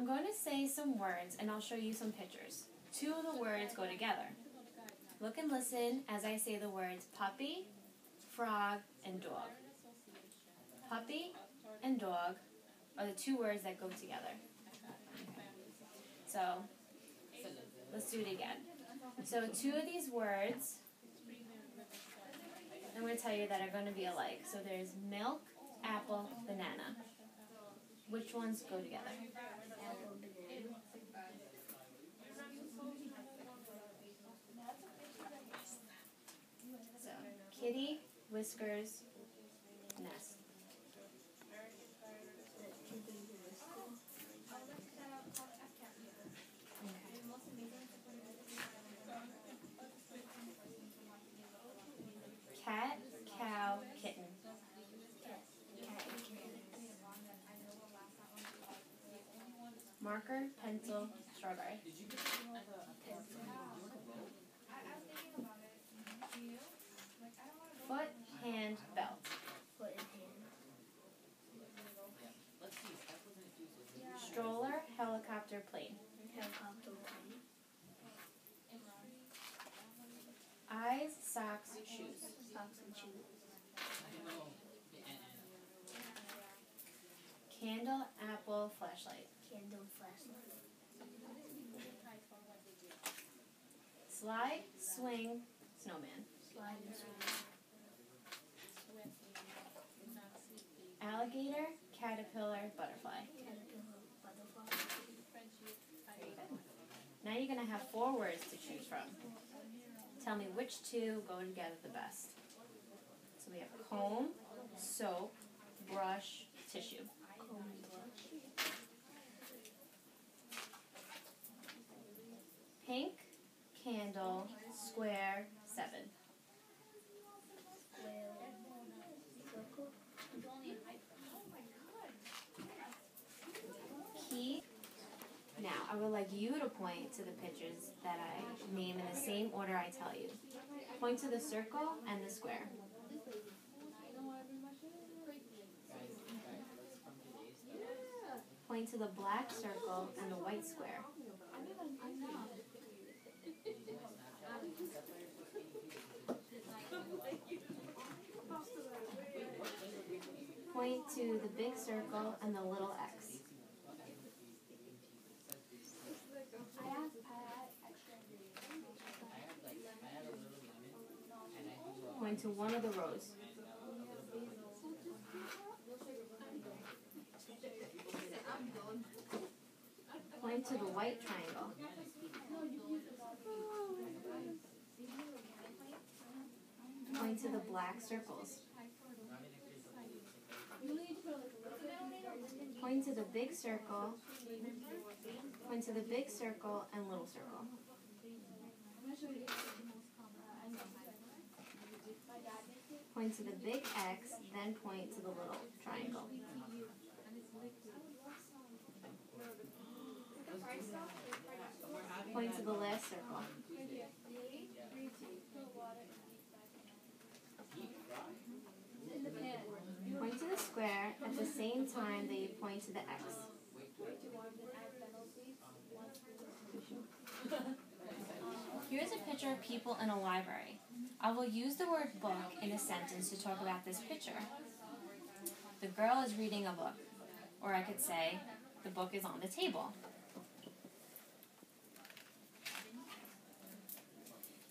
I'm going to say some words and I'll show you some pictures. Two of the words go together. Look and listen as I say the words puppy, frog, and dog. Puppy and dog are the two words that go together. Okay. So, let's do it again. So, two of these words, I'm going to tell you that are going to be alike. So, there's milk, apple, banana. Which ones go together? Apple, banana. So, kitty, whiskers, nest. Cat, cow, kitten. Marker, pencil, strawberry. Foot, hand, belt. Foot and hand. Stroller, helicopter, plane. Helicopter, plane. Eyes, socks, shoes. Socks and shoes. Candle, apple, flashlight. Candle, flashlight. Slide, swing, snowman. Slide and swing. Alligator, caterpillar, butterfly. Caterpillar, butterfly. Very good. Now you're going to have 4 words to choose from. Tell me which two go together the best. So we have comb, soap, brush, tissue. Comb and brush. Pink, candle, square, 7. Square, circle. Key. Now, I would like you to point to the pictures that I name in the same order I tell you. Point to the circle and the square. Point to the black circle and the white square. Point to the big circle and the little X. Point to one of the rows. Point to the white triangle. Point to the black circles. Point to the big circle. Point to the big circle and little circle. Point to the big X, then point to the little triangle. Point to the last circle. Point to the square at the same time that you point to the X. Here's a picture of people in a library. I will use the word book in a sentence to talk about this picture. The girl is reading a book. Or I could say, the book is on the table.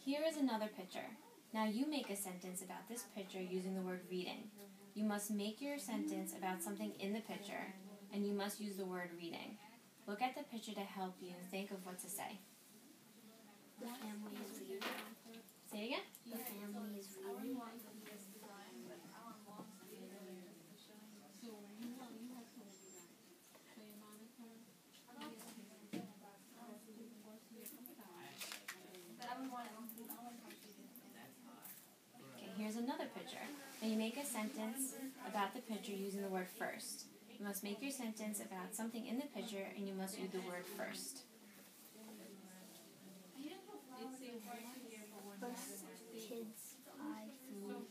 Here is another picture. Now you make a sentence about this picture using the word reading. You must make your sentence about something in the picture, and you must use the word reading. Look at the picture to help you think of what to say. The family is reading. Say it again? The family is reading. Okay, here's another picture. Now you make a sentence about the picture using the word first. You must make your sentence about something in the picture, and you must use the word first. First, kids buy food.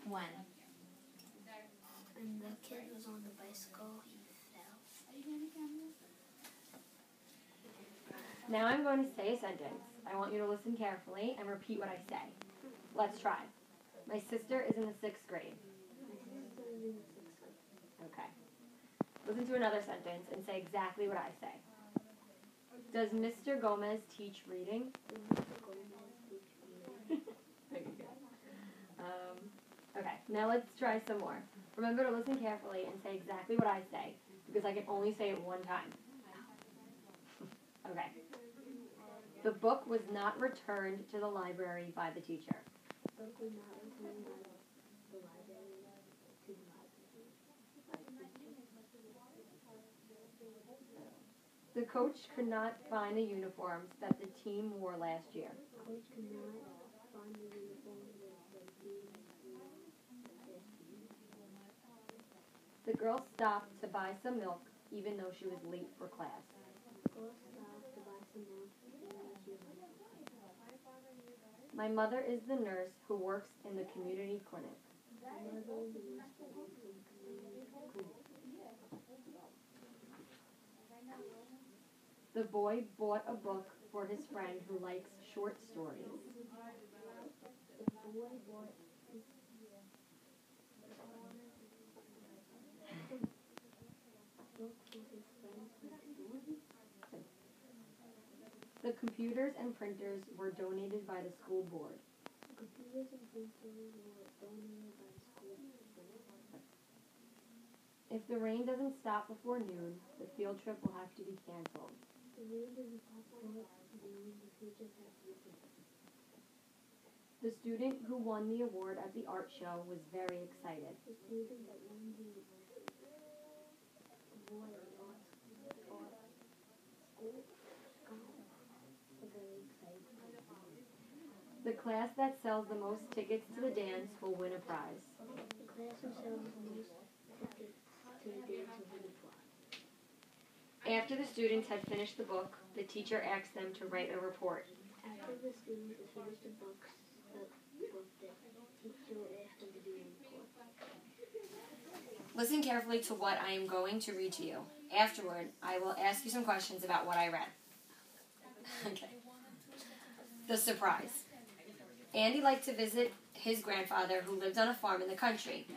When? When the kid was on the bicycle, he fell. Now I'm going to say a sentence. I want you to listen carefully and repeat what I say. Let's try. My sister is in the 6th grade. Okay. Listen to another sentence and say exactly what I say. Does Mr. Gomez teach reading? Okay, now let's try some more. Remember to listen carefully and say exactly what I say, because I can only say it one time. Okay. The book was not returned to the library by the teacher. The book was not returned by the library to the library. The coach could not find the uniforms that the team wore last year. Coach could not find the uniform that the team wore last year. The girl stopped to buy some milk even though she was late for class. The girl stopped to buy some milk even though she was late for class. My mother is the nurse who works in the community clinic. My mother is the nurse who works in the community clinic. The boy bought a book for his friend who likes short stories. The boy bought his book for his friends next door. The computers and printers were donated by the school board. Computers and printers were donated by the school board. If the rain doesn't stop before noon, the field trip will have to be canceled. The rain doesn't stop before noon, the field trip has to be canceled. The student who won the award at the art show was very excited. The student that won the award at the art school was very excited. The class that sells the most tickets to the dance will win a prize. The class who sells the most tickets to the dance will win a prize. After the students had finished the book, the teacher asked them to write a report. After the students had finished the book, the teacher asked them to do a report. Listen carefully to what I am going to read to you. Afterward, I will ask you some questions about what I read. Okay. The surprise. Andy liked to visit his grandfather who lived on a farm in the country.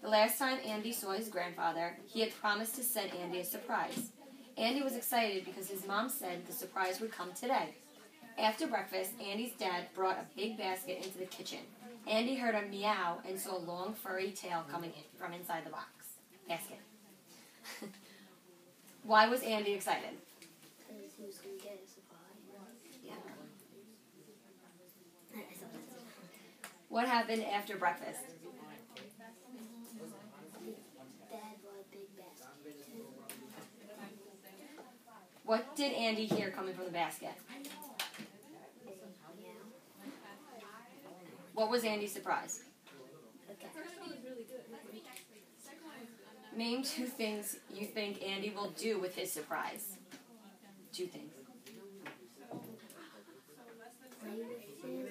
The last time Andy saw his grandfather, he had promised to send Andy a surprise. Andy was excited because his mom said the surprise would come today. After breakfast, Andy's dad brought a big basket into the kitchen. Andy heard a meow and saw a long furry tail coming in from inside the basket. Why was Andy excited? Because he was going to get a surprise. Yeah. What happened after breakfast? Dad brought a big basket. What did Andy hear coming from the basket? What was Andy's surprise? Name 2 things you think Andy will do with his surprise. 2 things. Play with him.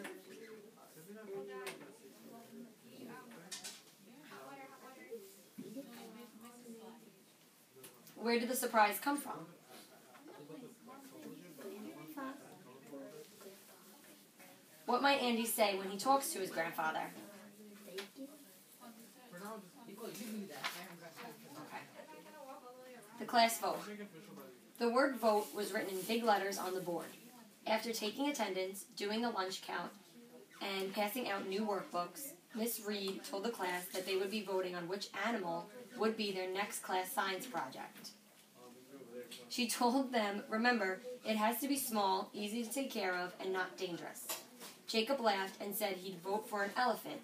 Where did the surprise come from? What might Andy say when he talks to his grandfather? Thank you. Okay. The class vote. The word vote was written in big letters on the board. After taking attendance, doing a lunch count, and passing out new workbooks, Miss Reed told the class that they would be voting on which animal would be their next class science project. She told them, remember, it has to be small, easy to take care of, and not dangerous. Jacob laughed and said he'd vote for an elephant.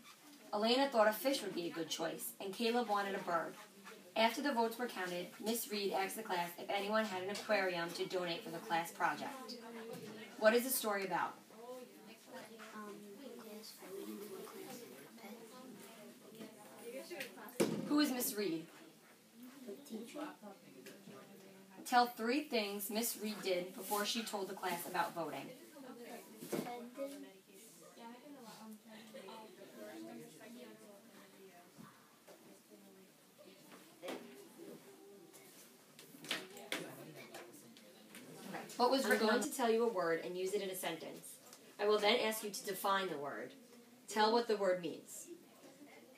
Elena thought a fish would be a good choice, and Caleb wanted a bird. After the votes were counted, Miss Reed asked the class if anyone had an aquarium to donate for the class project. What is the story about? Class voting for class pets. Miss Reed. The teacher. Tell 3 things Miss Reed did before she told the class about voting. Attendance. What was written? I'm going to tell you a word and use it in a sentence. I will then ask you to define the word. Tell what the word means.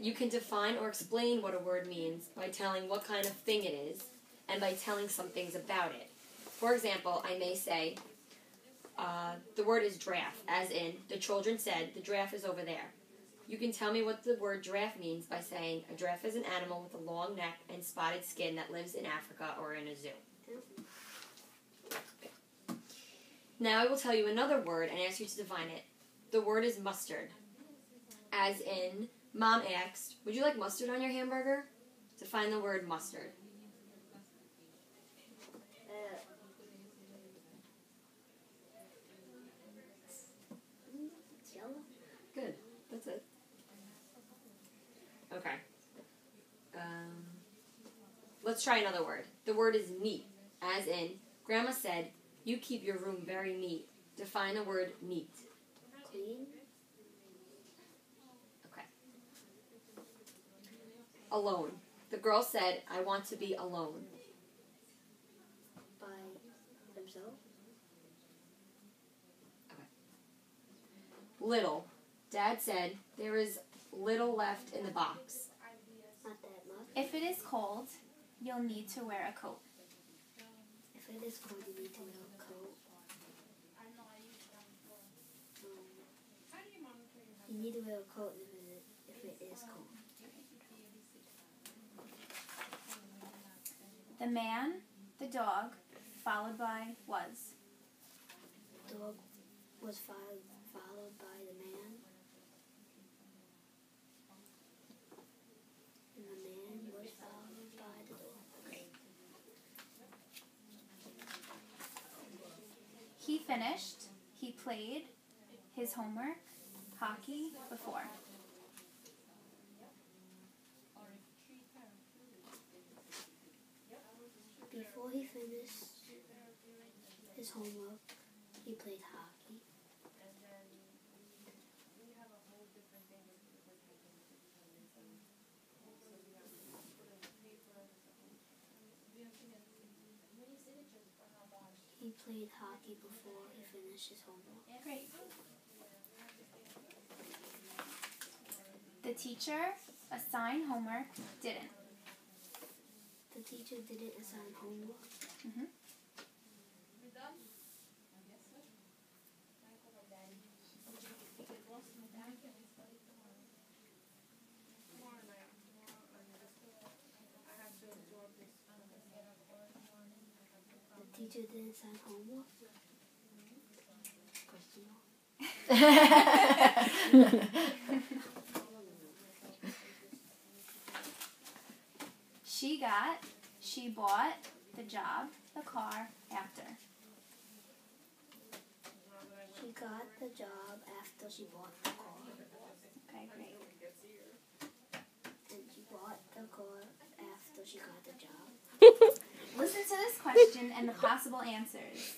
You can define or explain what a word means by telling what kind of thing it is and by telling some things about it. For example, I may say, the word is giraffe, as in, the children said, the giraffe is over there. You can tell me what the word giraffe means by saying, a giraffe is an animal with a long neck and spotted skin that lives in Africa or in a zoo. Now I will tell you another word and ask you to define it. The word is mustard. As in, Mom asked, would you like mustard on your hamburger? Define the word mustard. It's yellow. Good. That's it. Okay. Let's try another word. The word is neat. As in, Grandma said, you keep your room very neat. Define the word neat. Clean. Okay. Alone. The girl said, I want to be alone. By themselves. Okay. Little. Dad said, there is little left in the box. Not that much. If it is cold, you'll need to wear a coat. If it is cold, you need to wear a coat. You need to wear a coat if it is cold. The man, the dog, followed by was. Dog was followed by the man. And the man was followed by the dog. He finished, he played his homework, hockey, before. Before he finished his homework, he played hockey. He played hockey before he finished his homework. Great. The teacher assigned homework, didn't. The teacher didn't assign homework. Mm-hmm. The teacher didn't assign homework. Question mark. She bought the job, the car, after. She got the job after she bought the car. Okay, great. And she bought the car after she got the job. Listen to this question and the possible answers.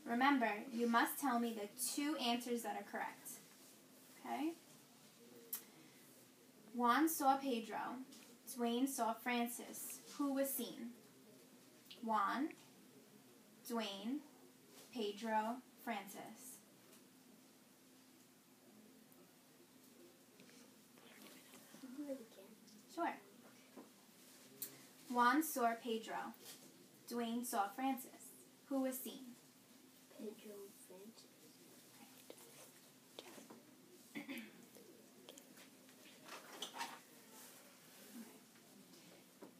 Remember, you must tell me the 2 answers that are correct. Okay? Juan saw Pedro. Dwayne saw Francis. Who was seen? Juan, Dwayne, Pedro, Francis. Do it again. Sure. Juan saw Pedro. Dwayne saw Francis. Who was seen? Pedro and Francis.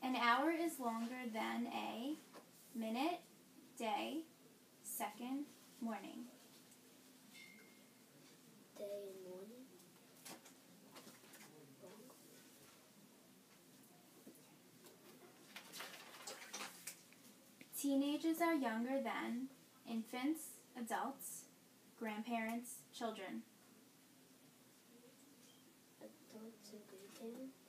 An hour is longer than a minute, day, second, morning. Day and morning. Teenagers are younger than infants, adults, grandparents, children. Adults and grandparents.